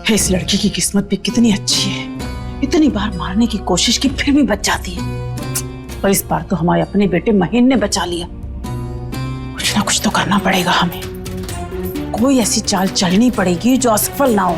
इस लड़की की किस्मत भी कितनी अच्छी है, इतनी बार मारने की कोशिश की फिर भी बच जाती है। पर इस बार तो हमारे अपने बेटे महीन ने बचा लिया। कुछ ना कुछ तो करना पड़ेगा हमें, कोई ऐसी चाल चलनी पड़ेगी जो असफल ना हो।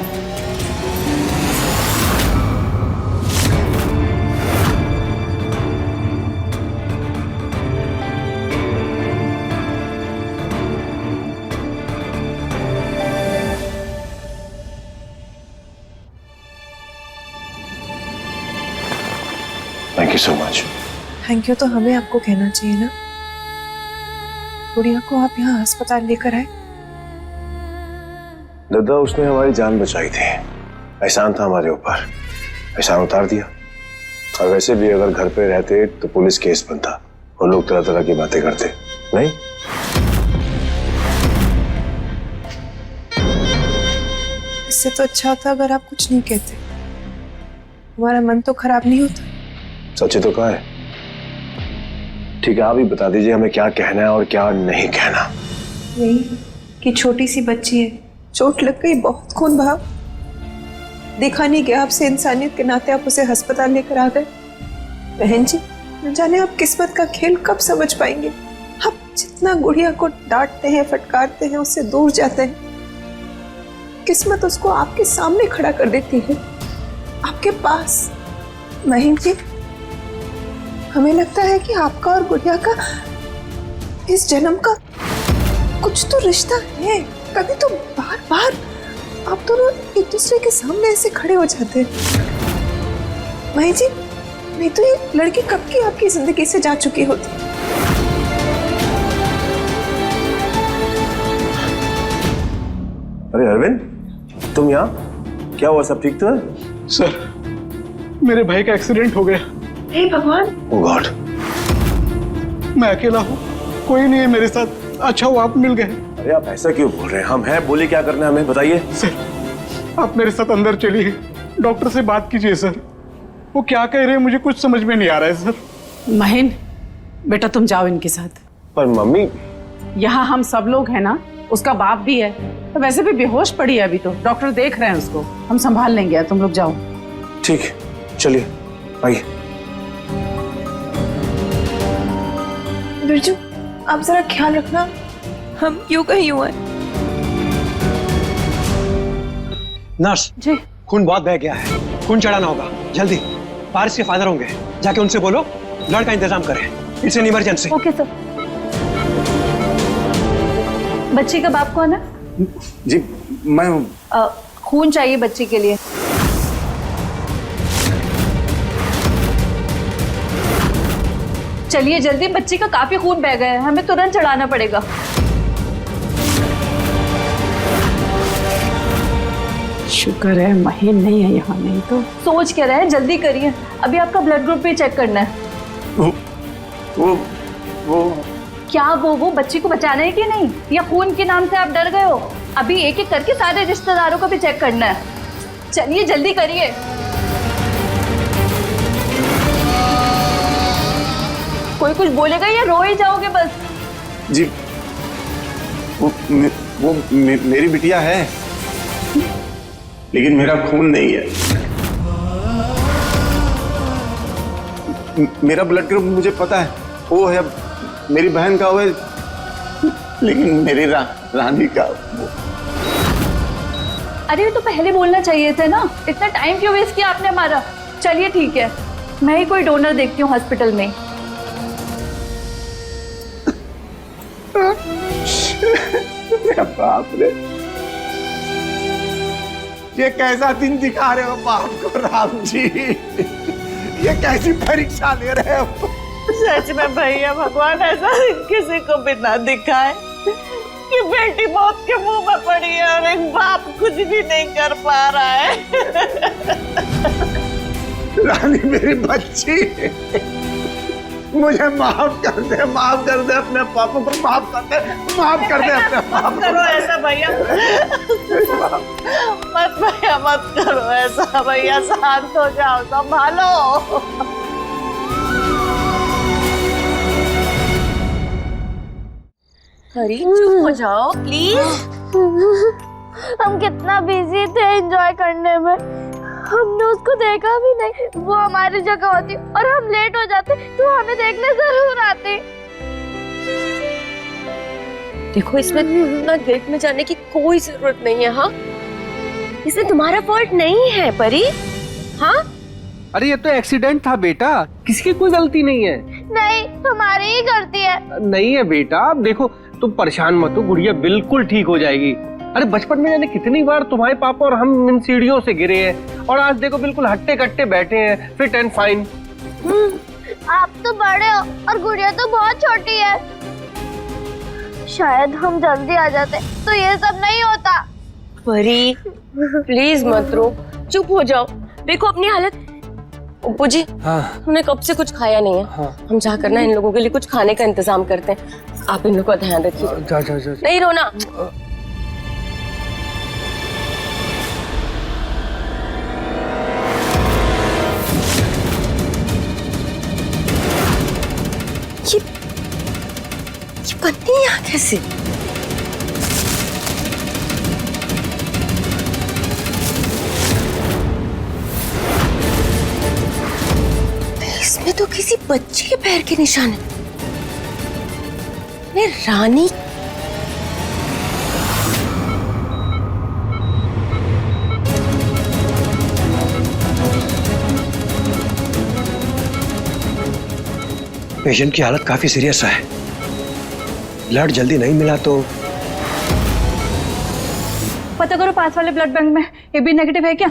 Thank you so much. Thank you तो हमें आपको कहना चाहिए ना। गुड़िया को आप यहाँ अस्पताल लेकर आए। दादा, उसने हमारी जान बचाई थी, एहसान था हमारे ऊपर, एहसान उतार दिया। और वैसे भी अगर घर पे रहते तो पुलिस केस बनता और लोग तरह तरह की बातें करते। नहीं, इससे तो अच्छा होता अगर आप कुछ नहीं कहते, हमारा मन तो खराब नहीं होता। सच तो कहा है। ठीक है, आप ही बता दीजिए हमें क्या कहना है और क्या नहीं कहना। यही कि छोटी सी बच्ची है, चोट लग गई, बहुत खून बहा, देखा नहीं गया आपसे, इंसानियत के नाते आप उसे अस्पताल लेकर आ गए। बहन जी, न जाने आप किस्मत का खेल कब समझ पाएंगे। आप जितना गुड़िया को डांटते हैं, फटकारते हैं, उससे दूर जाते हैं, किस्मत उसको आपके सामने खड़ा कर देती है, आपके पास। बहन जी, हमें लगता है कि आपका और गुड़िया का इस जन्म का कुछ तो रिश्ता है। कभी तो बार बार आप दोनों एक दूसरे के सामने ऐसे खड़े हो जाते हैं। माही जी, नहीं तो ये लड़की कब की आपकी जिंदगी से जा चुकी होती। अरे अरविंद, तुम यहाँ? क्या हुआ, सब ठीक तो है? सर, मेरे भाई का एक्सीडेंट हो गया। हे भगवान! ओह गॉड! मैं अकेला हूँ, कोई नहीं है मेरे साथ। अच्छा हुआ आप मिल गए। अरे आप ऐसा क्यों बोल रहे हैं? हम हैं, बोलिए क्या करना है हमें, बताइए। सर, आप मेरे साथ अंदर चलिए, डॉक्टर से बात कीजिए। सर, वो क्या कह रहे हैं मुझे कुछ समझ में नहीं आ रहा है। सर महीन, बेटा तुम जाओ इनके साथ। पर मम्मी, यहाँ हम सब लोग हैं ना, उसका बाप भी है, तो वैसे भी बेहोश पड़ी है अभी, तो डॉक्टर देख रहे हैं उसको, हम संभाल लेंगे, तुम लोग जाओ। ठीक है, चलिए आइए। बिरजू, आप जरा ख्याल रखना, हम यूं कहीं हुए। नर्स जी। खून बहुत बह गया है, खून चढ़ाना होगा जल्दी। पारिस के फादर होंगे, जाके उनसे बोलो ब्लड का इंतजाम करें, it's an emergency. Okay sir. बच्ची का बाप कौन है? जी मैं हूँ। खून चाहिए बच्ची के लिए। चलिए जल्दी, बच्ची का काफी खून बह गया है, हमें तुरंत चढ़ाना पड़ेगा। शुक्र है महीन नहीं है यहाँ, नहीं तो। सोच क्या रहे हैं, जल्दी करिए, अभी आपका ब्लड ग्रुप भी चेक करना है। वो क्या वो बच्ची को बचाना है कि नहीं, या खून के नाम से आप डर गए हो? अभी एक एक करके सारे रिश्तेदारों को भी चेक करना है। चलिए जल्दी करिए। कोई कुछ बोलेगा या रो ही जाओगे बस? जी, वो मेरी बिटिया है, लेकिन मेरा खून नहीं है। मेरा ब्लड ग्रुप मुझे पता है, वो है मेरी बहन का, वो है, लेकिन मेरी रानी का अरे ये तो पहले बोलना चाहिए था ना, इतना टाइम क्यों वेस्ट किया आपने हमारा? चलिए ठीक है, मैं ही कोई डोनर देखती हूँ हॉस्पिटल में। बाप रे, ये कैसा दिन दिखा रहे हो बाप को राम जी? ये कैसी परीक्षा ले रहे हो? सच में भैया, भगवान ऐसा किसी को भी ना दिखाए कि बेटी मौत के मुंह में पड़ी है और एक बाप कुछ भी नहीं कर पा रहा है। रानी मेरी बच्ची, मुझे माफ कर दे, माफ कर दे, अपने पापा को माफ कर दे, माफ कर दे अपने पापा को। करो ऐसा भैया, मत भैया मत करो ऐसा भैया, शांत हो जाओ, संभालो। हरी चुप हो जाओ प्लीज। हम कितना बिजी थे एंजॉय करने में, हमने उसको देखा भी नहीं। वो हमारी जगह होती और हम लेट हो जाते तो हमें देखने जरूर आते। देखो इसमें इतना लेट में जाने की कोई जरूरत नहीं है। हाँ, इसमें तुम्हारा फॉल्ट नहीं है परी। हाँ, अरे ये तो एक्सीडेंट था बेटा, किसी की कोई गलती नहीं है। नहीं, हमारी ही गलती है। नहीं है बेटा, अब देखो तुम परेशान मत हो, गुड़िया बिल्कुल ठीक हो जाएगी। अरे बचपन में जाने कितनी बार तुम्हारे पापा और हम इन सीढ़ियों से गिरे हैं और आज देखो बिल्कुल हट्टे कट्टे बैठे हैं, फिट एंड फाइन। आप तो बड़े हो और गुड़िया तो बहुत छोटी है। शायद हम जल्दी आ जाते तो ये सब नहीं होता। परी प्लीज मत रो, चुप हो जाओ। देखो अपनी हालत। उप्पू जी, हाँ। हमने कब से कुछ खाया नहीं है। हाँ। हम जाकर ना इन लोगों के लिए कुछ खाने का इंतजाम करते हैं। आप इन लोगों का ध्यान रखिए। जा जा जा। नहीं रोना। ये पत्नी यहाँ कैसे? इसमें तो किसी बच्चे के पैर के निशान है। मैं रानी पेशेंट की हालत काफी सीरियस है, ब्लड जल्दी नहीं मिला तो पता करो पास वाले ब्लड बैंक में AB नेगेटिव है क्या।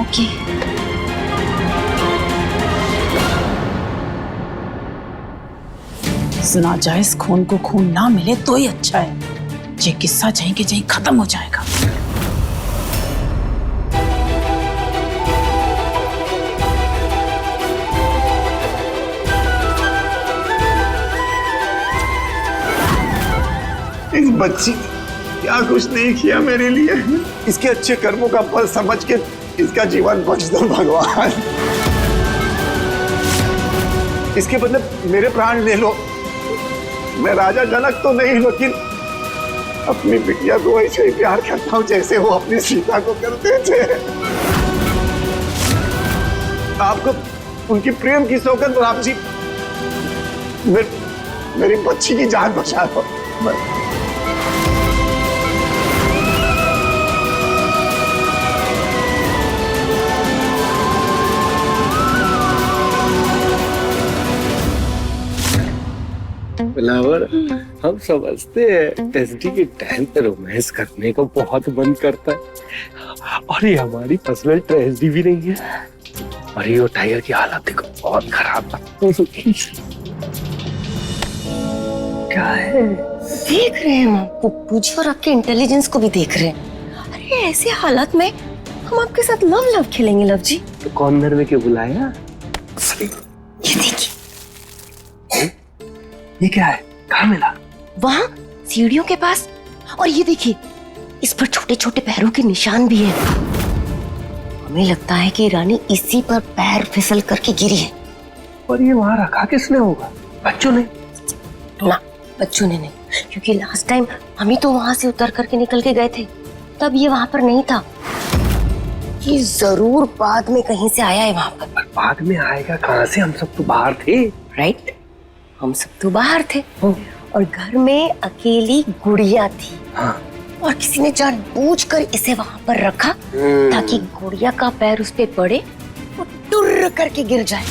ओके। इस नाजायज खून को खून ना मिले तो ही अच्छा है। ये किस्सा जहीं के जहीं खत्म हो जाएगा। इस बच्ची क्या कुछ नहीं किया मेरे लिए, इसके अच्छे कर्मों का फल समझ के इसका जीवन बच दो भगवान। इसके बदले मेरे प्राण ले लो। मैं राजा जनक तो नहीं, लेकिन अपनी बिटिया को ऐसे ही प्यार करता हूँ जैसे वो अपनी सीता को करते थे। आपको उनकी प्रेम की सौगंध, आप जी मेरी बच्ची की जान बचा दो। बिलावर, हम समझते हैं एसडी के टाइम पे रोमांस करने को बहुत मन करता है और ये हमारी पर्सनल ट्रेजेडी भी नहीं है। और ये टाइगर की हालत देखो, बहुत खराब है। क्या है? देख रहे हैं हम आपको, पूछी और आपके इंटेलिजेंस को भी देख रहे हैं। अरे ऐसे हालत में हम आपके साथ लव खेलेंगे लव जी। तो कॉर्नर में क्यों बुलाया? ये देखिए, ये क्या है? कहाँ मिला? वहाँ सीढ़ियों के पास। और ये देखिए, इस पर छोटे छोटे पैरों के निशान भी है। हमें लगता है कि रानी इसी पर पैर फिसल करके गिरी है। और ये वहाँ रखा किसने होगा? बच्चों ने? ना, बच्चों ने नहीं, क्योंकि लास्ट टाइम हम ही तो वहाँ से उतर करके निकल के गए थे, तब ये वहाँ पर नहीं था। ये जरूर बाद में कहीं से आया है वहाँ पर। बाद में आएगा कहाँ से? हम सब तो बाहर थे। राइट, हम सब तो बाहर थे और घर में अकेली गुड़िया थी। हाँ। और किसी ने जानबूझकर इसे वहां पर रखा ताकि गुड़िया का पैर उस पे पड़े और टुर्र करके गिर जाए।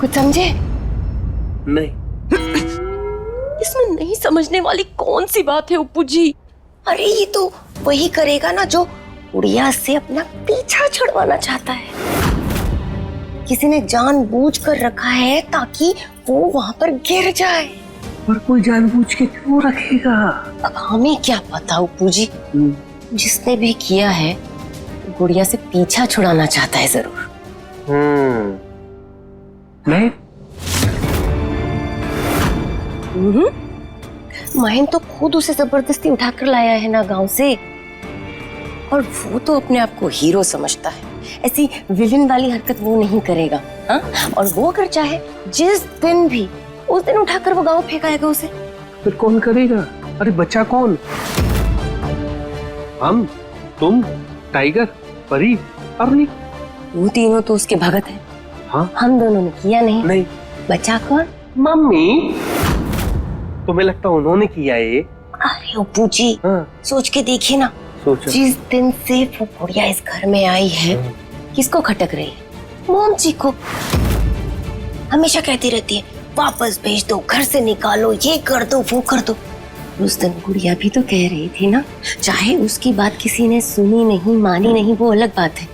कुछ समझे? नहीं। इसमें नहीं समझने वाली कौन सी बात है उप्पू जी? अरे ये तो वही करेगा ना जो गुड़िया से अपना पीछा छुड़वाना चाहता है। किसी ने जानबूझकर रखा है ताकि वो वहां पर गिर जाए। पर कोई जानबूझ के क्यों रखेगा? अब हमें क्या पता उप्पू जी, जिसने भी किया है गुड़िया से पीछा छुड़ाना चाहता है जरूर। मैं महेंद्र तो खुद उसे जबरदस्ती उठाकर लाया है ना गांव से, और वो तो अपने आप को हीरो समझता है। ऐसी विलेन वाली हरकत वो नहीं करेगा। हाँ, और वो अगर चाहे जिस दिन भी, उस दिन उठाकर वो गांव फेंकाएगा उसे। फिर कौन करेगा? अरे बच्चा कौन? हम, तुम, टाइगर, परी, अरुणी। वो तीनों तो उसके भगत हैं। हाँ? हम दोनों ने किया नहीं। नहीं। बचा कौन? मम्मी। तुम्हें लगता उन्होंने किया ये? अरे अप्पू जी, हाँ। सोच के देखिए ना, सोचो। जिस दिन से वो बुढ़िया इस घर में आई है, किसको खटक रही है? मोम जी को। हमेशा कहती रहती है वापस भेज दो, घर से निकालो, ये कर दो, वो कर दो। उस दिन गुड़िया भी तो कह रही थी ना, चाहे उसकी बात किसी ने सुनी नहीं, मानी नहीं, वो अलग बात है,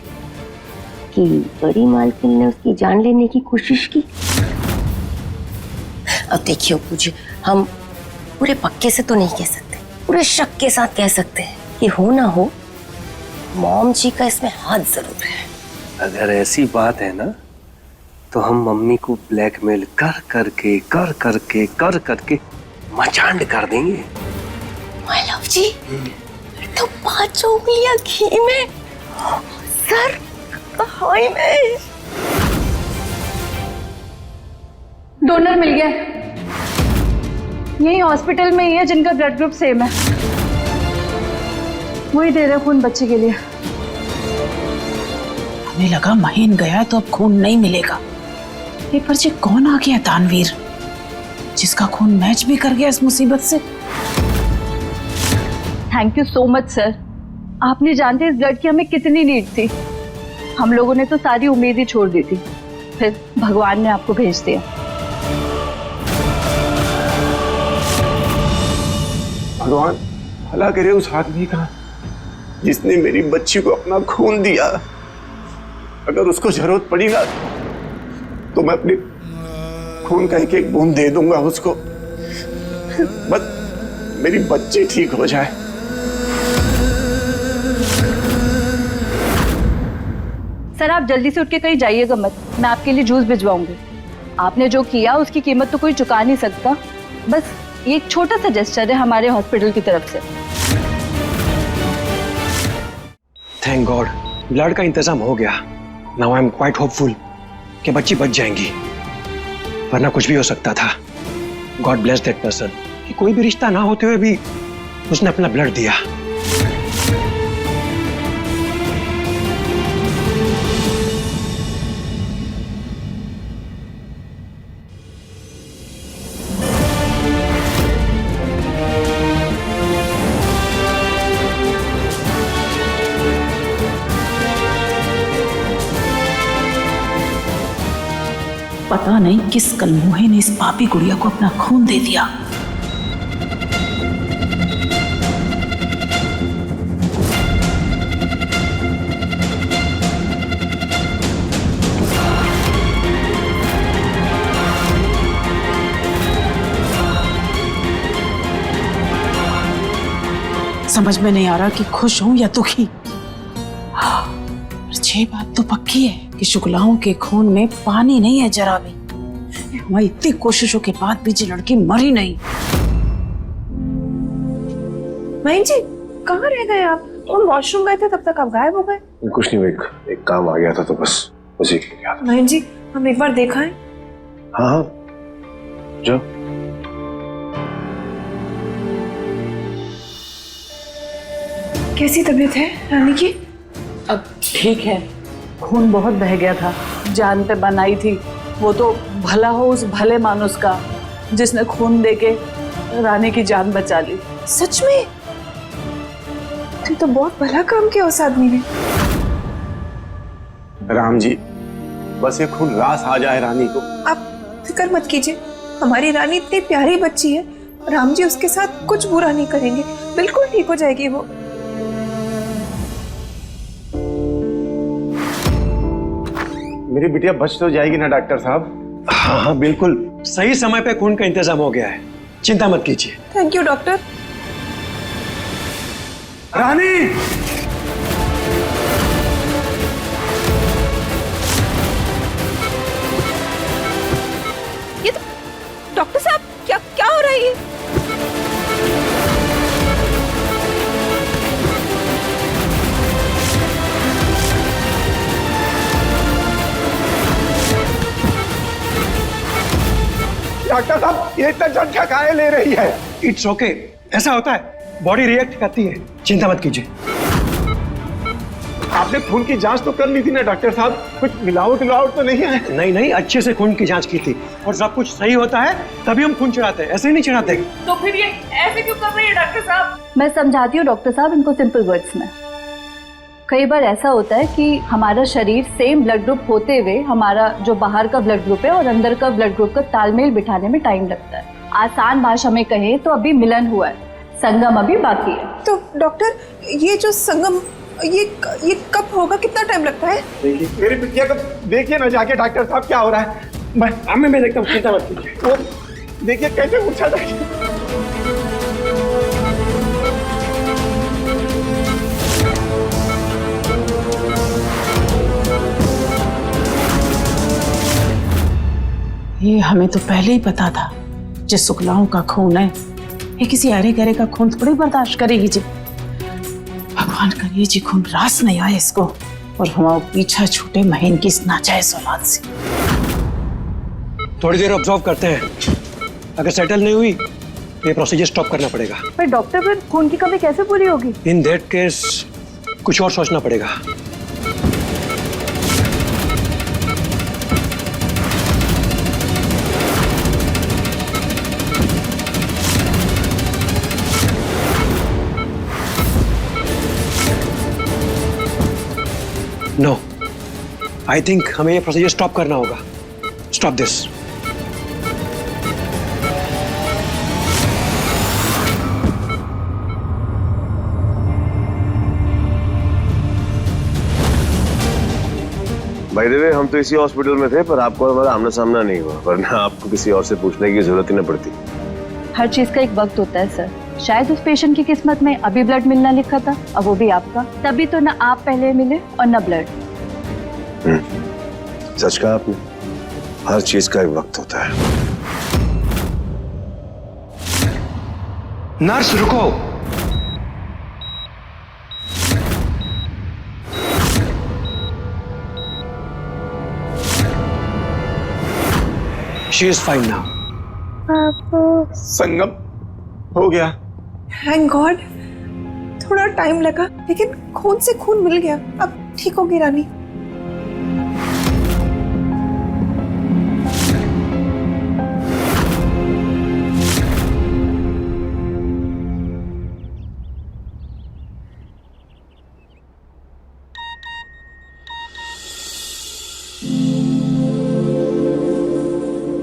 कि बड़ी मालकिन ने उसकी जान लेने की कोशिश की। अब देखिए अप्पू जी, हम पूरे पक्के से तो नहीं कह सकते, पूरे शक के साथ कह सकते हैं कि हो ना हो, मॉम जी का इसमें हाथ जरूर है। अगर ऐसी बात है ना, तो हम मम्मी को ब्लैकमेल कर करके मचांड कर देंगे। माय लव जी, तो 5 उंगलियां घी में, सर कहाई में। डोनर मिल गया। यही हॉस्पिटल में ही है जिनका ब्लड ग्रुप सेम है। वही दे रहे खून बच्चे के लिए। हमें लगा महीन गया तो अब खून नहीं मिलेगा। ये पर जी कौन आ गया दानवीर, जिसका खून मैच भी कर गया इस मुसीबत से। Thank you so much sir. आप नहीं जानते इस ब्लड की हमें कितनी नीड थी। हम लोगों ने तो सारी उम्मीद ही छोड़ दी थी, फिर भगवान ने आपको भेज दिया। भगवान भला करे उस आदमी का जिसने मेरी बच्ची को अपना खून दिया। अगर उसको जरूरत पड़ी ना, तो मैं अपने खून का एक बूंद दे दूंगा उसको, बस मेरी बच्ची ठीक हो जाए। सर आप जल्दी से उठ के कहीं जाइएगा मत, मैं आपके लिए जूस भिजवाऊंगी। आपने जो किया उसकी कीमत तो कोई चुका नहीं सकता। बस ये एक छोटा सा जेस्चर है हमारे हॉस्पिटल की तरफ से। थैंक गॉड, ब्लड का इंतजाम हो गया। Now I am quite hopeful कि बच्ची बच जाएंगी, वरना कुछ भी हो सकता था। गॉड ब्लेस दैट पर्सन कि कोई भी रिश्ता ना होते हुए भी उसने अपना ब्लड दिया। पता नहीं किस कलमुहे ने इस पापी गुड़िया को अपना खून दे दिया। समझ में नहीं आ रहा कि खुश हूं या दुखी। ये बात तो पक्की है कि शुक्लाओं के खून में पानी नहीं है जरा भी। हमारी इतनी कोशिशों के बाद भी ये लड़की मरी नहीं। महेंद्र जी कहाँ रह गए आप? हम वॉशरूम गए थे, तब तक आप गायब हो गए। कुछ नहीं, एक काम आ गया था तो बस उसी के लिए। महेंद्र जी हम एक बार देखा है। हाँ हाँ जो कैसी तबीयत है रानी की? अब ठीक है, खून बहुत बह गया था, जान पे बनाई थी। वो तो भला हो उस भले मानुस का जिसने खून देके रानी की जान बचा ली। सच में? तुम तो बहुत भला काम किया उस आदमी ने। राम जी, बस ये खून रास आ जाए रानी को। आप फिक्र मत कीजिए, हमारी रानी इतनी प्यारी बच्ची है, राम जी उसके साथ कुछ बुरा नहीं करेंगे, बिल्कुल ठीक हो जाएगी वो। मेरी बिटिया बच तो जाएगी ना डॉक्टर साहब? हाँ हाँ बिल्कुल, सही समय पे खून का इंतजाम हो गया है, चिंता मत कीजिए। Thank you doctor. रानी! ये तो डॉक्टर साहब क्या क्या हो रहा है? डॉक्टर साहब ये इतना झटका काहे ले रही है? इट्स ओके, ऐसा होता है, बॉडी रिएक्ट करती है, चिंता मत कीजिए। आपने खून की जांच तो कर ली थी ना डॉक्टर साहब, कुछ मिलावट तो नहीं है? नहीं नहीं, अच्छे से खून की जांच की थी और सब कुछ सही होता है तभी हम खून चढ़ाते हैं, ऐसे ही नहीं चढ़ाते। तो फिर ये ऐसे क्यों कर रही है डॉक्टर साहब? मैं समझाती हूँ डॉक्टर साहब इनको सिंपल वर्ड्स में। कई बार ऐसा होता है कि हमारा शरीर सेम ब्लड ग्रुप होते हुए हमारा जो बाहर का ब्लड ग्रुप है और अंदर का ब्लड ग्रुप का तालमेल बिठाने में टाइम लगता है। आसान भाषा में कहें तो अभी मिलन हुआ है, संगम अभी बाकी है। तो डॉक्टर ये जो संगम ये कब होगा, कितना टाइम लगता है? देखिए मेरी बिटिया को देखिए ना जाके डॉक्टर साहब क्या हो रहा है। मैं देखता हूँ, चिंता मत कीजिए। वो देखिए कैसे उछल रही है। ये हमें तो पहले ही पता था, जिस शुक्लाओं का खून है ये किसी अरे गरे का खून थोड़ी बर्दाश्त करेगी जी। भगवान करिए जी खून रास नहीं आए इसको और हमारा पीछा छूटे महीन की इस नाजायज औलाद से। थोड़ी देर ऑब्जर्व करते हैं, अगर सेटल नहीं हुई ये प्रोसीजर स्टॉप करना पड़ेगा। पर डॉक्टर फिर खून की कमी कैसे पूरी होगी? इन दैट केस कुछ और सोचना पड़ेगा। नो, आई थिंक हमें ये प्रोसीजर स्टॉप करना होगा। Stop this. भाई देवे, हम तो इसी हॉस्पिटल में थे पर आपको हमारा आमना सामना नहीं हुआ, वरना आपको किसी और से पूछने की जरूरत ही न पड़ती। हर चीज का एक वक्त होता है सर। शायद उस पेशेंट की किस्मत में अभी ब्लड मिलना लिखा था, अब वो भी आपका। तभी तो ना आप पहले मिले और ना ब्लड। सच कहा आपने, हर चीज का एक वक्त होता है। नर्स रुको। She is fine now. संगम हो गया। थैंक गॉड, थोड़ा टाइम लगा लेकिन खून से खून मिल गया। अब ठीक होगी रानी।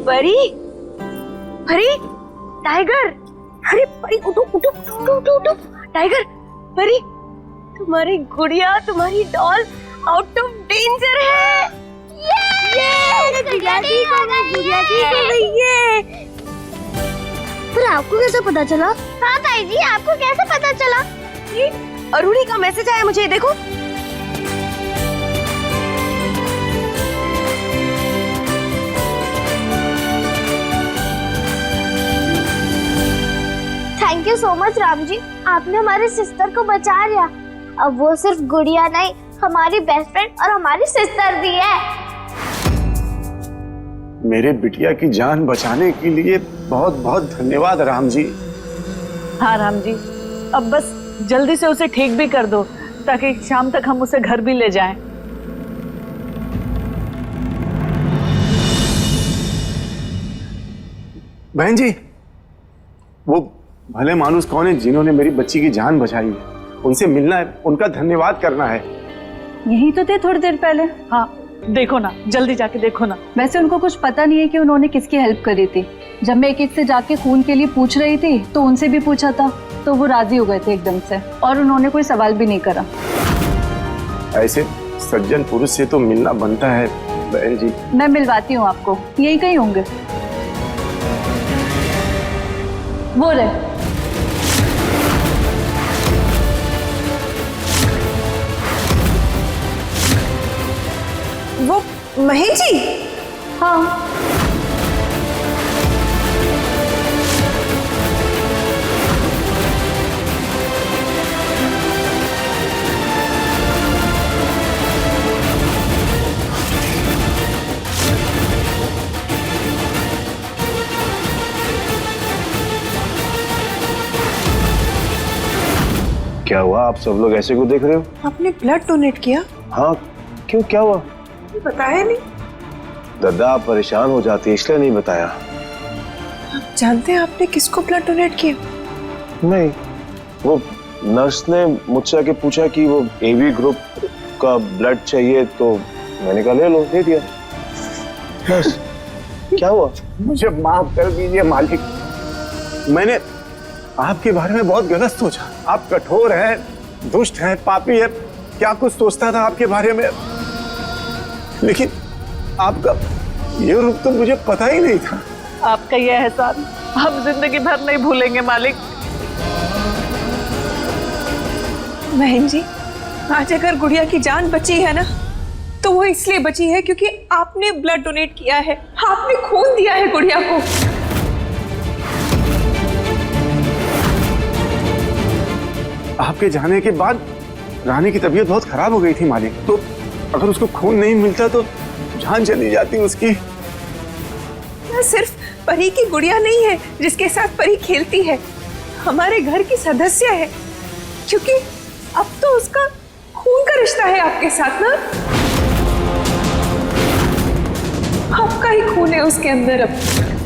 परी, परी, टाइगर, अरे परी उठो उठो उठो उठो उठो, टाइगर, परी, तुम्हारी गुड़िया, तुम्हारी डॉल आउट ऑफ डेंजर है। ये गुड़िया ठीक हो गई, गुड़िया ठीक हो गई। ये पर आपको कैसे पता चला? हाँ ताई जी, आपको कैसे पता चला? ये अरुणी का मैसेज आया मुझे, देखो। Thank you so much Ram ji, आपने हमारे सिस्टर को बचा लिया। अब वो सिर्फ गुड़िया नहीं, हमारी बेस्ट फ्रेंड और हमारी सिस्टर भी है। मेरे बिटिया की जान बचाने के लिए बहुत बहुत धन्यवाद राम जी। हाँ राम जी, अब बस जल्दी से उसे ठीक भी कर दो ताकि शाम तक हम उसे घर भी ले जाएं। बहन जी, वो भले मानुस कौन है जिन्होंने मेरी बच्ची की जान बचाई है? उनसे मिलना है, उनका धन्यवाद करना है। यही तो थे थोड़ी देर पहले। हाँ देखो ना, जल्दी जाके देखो ना। वैसे उनको कुछ पता नहीं है कि उन्होंने किसकी हेल्प करी थी। जब मैं एक एक से जाके खून के लिए पूछ रही थी तो उनसे भी पूछा था तो वो राजी हो गए थे एकदम से, और उन्होंने कोई सवाल भी नहीं करा। ऐसे सज्जन पुरुष से तो मिलना बनता है बहन जी। मैं मिलवाती हूँ आपको, यही कहीं होंगे। वो रहे। वो महेश जी? हाँ। क्या हुआ? आप सब लोग ऐसे को देख रहे हो? आपने ब्लड डोनेट किया? हाँ, क्यों, क्या हुआ? बताया नहीं। दादा आप परेशान हो जाती है इसलिए नहीं बताया। आप जानते हैं आपने किसको ब्लड डोनेट किया? नहीं, वो नर्स ने मुझसे आके पूछा कि वो एबी ग्रुप का ब्लड चाहिए तो मैंने कहा ले लो, दे दिया। बस। क्या हुआ? मुझे माफ कर दीजिए मालिक, मैंने आपके बारे में बहुत गलत सोचा। आप कठोर हैं, दुष्ट हैं, पापी हैं, क्या कुछ सोचता था आपके बारे में, लेकिन आपका ये रूप तो मुझे पता ही नहीं था। आपका ये एहसान हम जिंदगी भर नहीं भूलेंगे मालिक। बहन जी, आज अगर गुड़िया की जान बची है ना, तो वो इसलिए बची है क्योंकि आपने ब्लड डोनेट किया है, आपने खून दिया है गुड़िया को। आपके जाने के बाद रानी की तबीयत बहुत खराब हो गई थी मालिक, तो अगर उसको खून नहीं मिलता तो जान चली जाती उसकी। ना सिर्फ परी की गुड़िया नहीं है जिसके साथ परी खेलती है, हमारे घर की सदस्य है, क्योंकि अब तो उसका खून का रिश्ता है आपके साथ ना। आपका ही खून है उसके अंदर अब।